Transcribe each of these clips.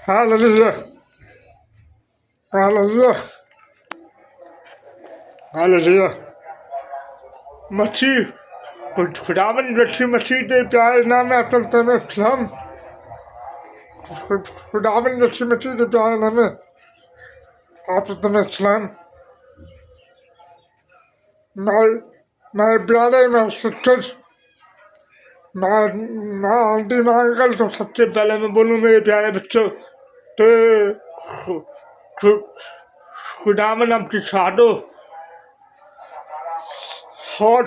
Hallelujah. Hallelujah. Hallelujah. मसीह खुदावन यीशु मसीह के प्यारे नाम में चलते में सलाम। खुदावन यीशु मसीह के प्यारे नाम में आप तुम्हें सलाम। मैं प्यारे में सिस्टर मैं आंटी मैं अंकल तो सबसे पहले मैं बोलूँ मेरे प्यारे बच्चों तो खुदावन आपकी साधो और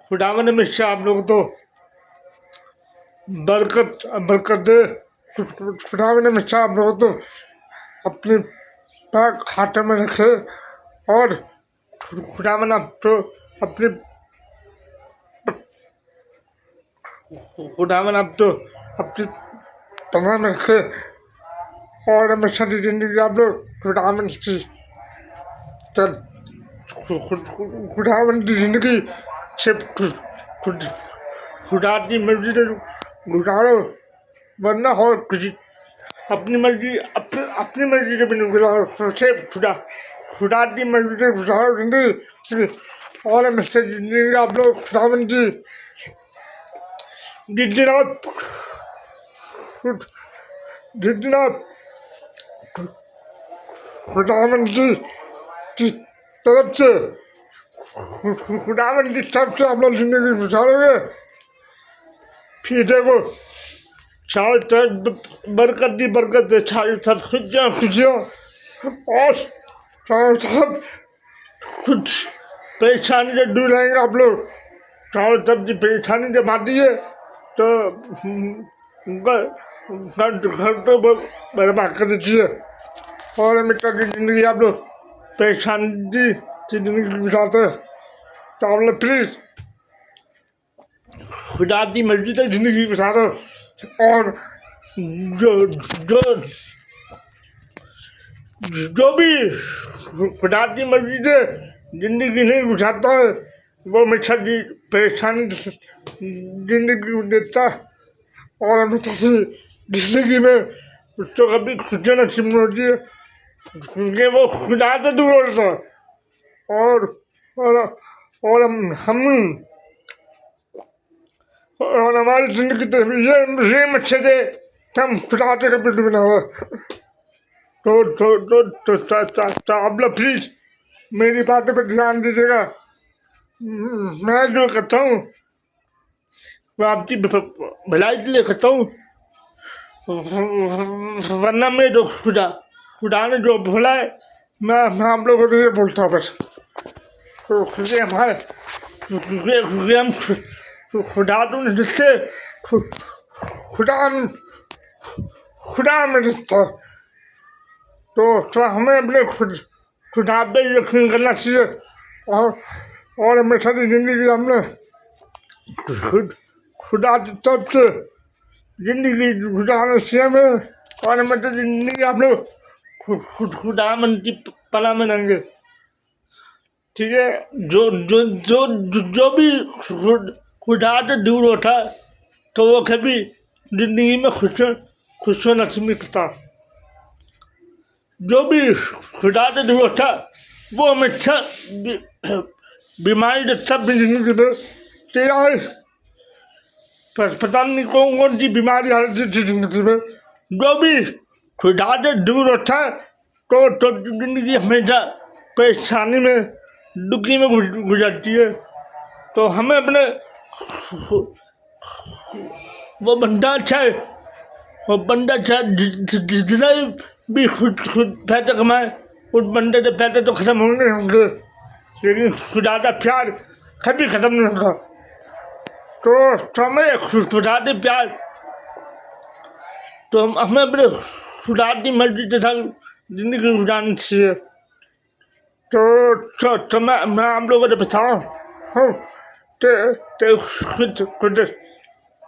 खुदावन हमेशा आप लोगों को बरकत दे। खुदावन हमेशा आप लोगों को अपने पैर खाते में रखे और खुदावन आप तो अपने खुदावन आप तो अपनी पनाह में रखे और हमेशा की जिंदगी आप लोग खुदावन की खुदावन की जिंदगी से खुदा की मर्जी से गुजारो वरना हो किसी अपनी मर्जी अपनी मर्जी से भी नहीं गुजारो से खुदा की मर्जी से गुजारो जिंदगी और हमेशा जिंदगी आप लोग खुदावन की जितना खुदावन की तरफ से खुदावन की तरफ से आप लोग जिंदगी गुजारोगे फिर देखो चारों तरफ बरकत है चारों तरफ खुशियाँ और चारों तरफ कुछ परेशानी से दूर रहेंगे आप लोग। चारों तरफ की परेशानी जब आती है तो घर तो बर्बाद कर देती है और हमेशा की जिंदगी आप लोग परेशानी जिंदगी गुजारते हैं तो आप लोग प्लीज़ खुदा की मर्जी तक जिंदगी गुजारो और जो भी खुदा की मर्जी से जिंदगी नहीं गुजारता है वो हमेशा की परेशानी जिंदगी देता है और हमेशा की जिंदगी में उसको कभी खुशियाँ नसीब नहीं होती है क्योंकि वो खुदा से दूर होता है और हम और हमारी जिंदगी तो ये अच्छे थे हम खुदा से कभी दूर ना हो तो आप लोग प्लीज़ मेरी बातों पर ध्यान दीजिएगा। मैं जो कहता हूँ वो आपकी भलाई के लिए कहता हूँ वरना मैं जो खुदा ने जो बोला है मैं आप लोगों को ये बोलता हूँ बस तो खुदे हमारे हम खुदा तो नहीं दिखते खुदा में दिखता तो हमें अपने खुदा पे यकीन करना चाहिए और हमेशा की जिंदगी हमने खुदा की तरफ से जिंदगी गुजारना चाहिए हमें और हमेशा जिंदगी आप लोग खुदा मन की पनाह में रहेंगे। ठीक है जो भी खुदा से दूर होता है तो वो कभी जिंदगी में खुशियाँ नसीब नहीं करता। जो भी खुदा से दूर होता है वो हमेशा बीमारी देता अपनी जिंदगी में तेरा पता नहीं कौन सी बीमारी आ रही थी जिंदगी में। जो भी खुदा से दूर होता है तो जिंदगी हमेशा परेशानी में दुखी में गुजरती है तो हमें अपने वो बंदा जितना भी खुद पैसे कमाए उस बंदे के पैसे तो ख़त्म होंगे लेकिन खुदा का प्यार कभी ख़त्म नहीं होगा। तो हमें खुदा के प्यार तो हमें अपने खुदा की मर्जी के साथ जिंदगी गुजारनी चाहिए। तो मैं आप लोगों को बताऊँ हूँ खुद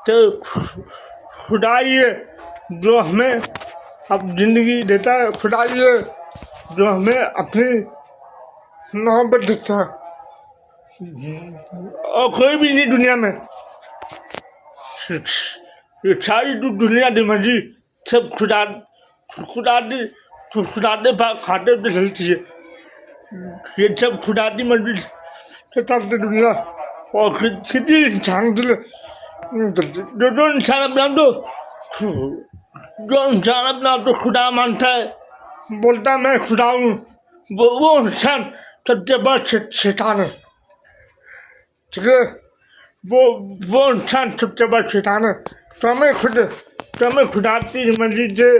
तो खुदा ही है जो हमें अब जिंदगी देता है, खुदा ही है जो हमें अपनी मोहब्बत देता है, और कोई भी नहीं दुनिया में। ये सारी जो दुनिया की मर्जी सब खुदा खुदा की खुदा के खाते पे चलती है। ये सब खुदा की मर्जी से चलती दुनिया। और किसी इंसान के लिए जो इंसान अपना तो जो इंसान अपना तो खुदा मानता है, बोलता है मैं खुदा हूँ, वो इंसान सबसे बड़ा शैतान है। ठीक है, वो इंसान सबसे बड़ा शैतान है। तो हमें खुदा की मर्जी से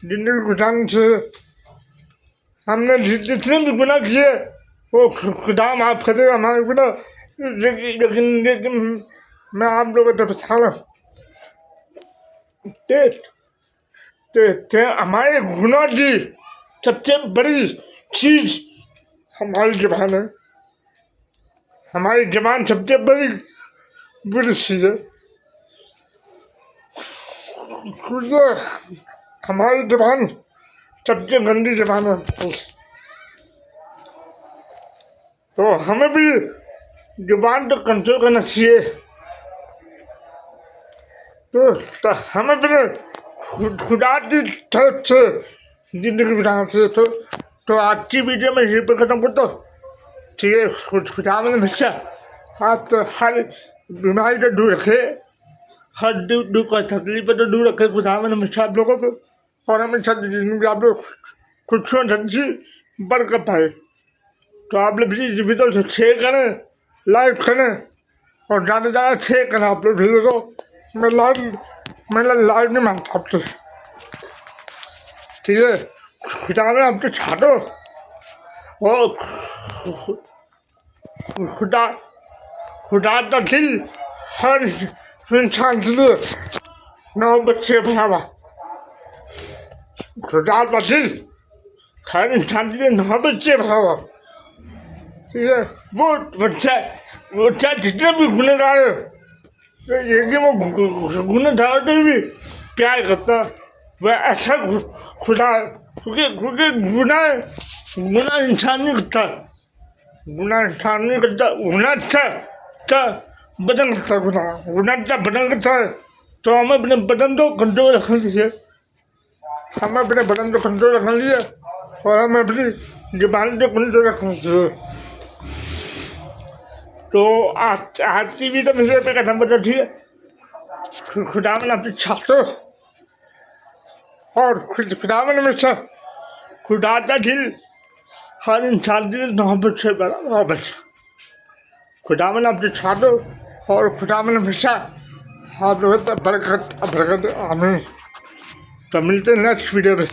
जिंदगी गुजारने से हमने जितने भी गुनाह किए वो खुदा माफ़ करेगा हमारे गुनाह। लेकिन मैं आप लोगों को बता रहा हूँ, हमारे गुनाह की सबसे बड़ी चीज हमारी जबान है। हमारी जबान सबसे बड़ी बुरी चीज है। हमारी जबान सबसे गंदी जबान है। तो हमें भी जुबान तो कंट्रोल करना चाहिए। तो हमें भी खुदा की तरफ से जिंदगी बिताना चाहिए। तो आज की वीडियो में यहीं पर खत्म करता हूँ। ठीक है, खुदा में हमेशा आप तो हर बीमारी से दूर रखे, हर दुख और तकलीफ तो दूर रखे खुदा में हमेशा आप लोगों को, और हमेशा जिंदगी आप लोग खुशियों से बढ़कर पाए। तो आप लोग इस वीडियो से शेयर करें, लाइक करें, और ज़्यादा से ज़्यादा शेयर करें आप लोग वीडियो को। मैं लाइव नहीं मानता आपसे। ठीक है, खुदा में आपसे छाटो, और खुदा का दिल हर इंसान के लिए 9 बच्चे भरा हुआ। खुदा का दिल हर इंसान के लिए 9 बच्चे भरा हुआ। ठीक है, वो बच्चा जितने भी गुनहगार है, ये कि वो गुनहगार से भी प्यार करता, वह ऐसा खुदा है। क्योंकि गुनाह इंसान नहीं करता, गुनाह इंसान नहीं करता, गुनाह अच्छा बदन करता है, गुनाह अच्छा बदन करता है। तो हमें अपने बदन को कंट्रोल रखना चाहिए, हमें अपने बदन को कंट्रोल रखना चाहिए, और हमें अपनी जुबान को कंट्रोल रखना चाहिए। तो आज की वीडियो मुझे पे खत्म करना चाहिए। खुदा में आपसे छातो, और खुदा में हमेशा खुदा का दिल हर इंसान के लिए 9 बच्चे बड़ा 9 बच्चा। खुदा में आपसे छातो, और खुदा में हमेशा आप लोगों को बरकत आमीन। तो मिलते हैं नेक्स्ट वीडियो में।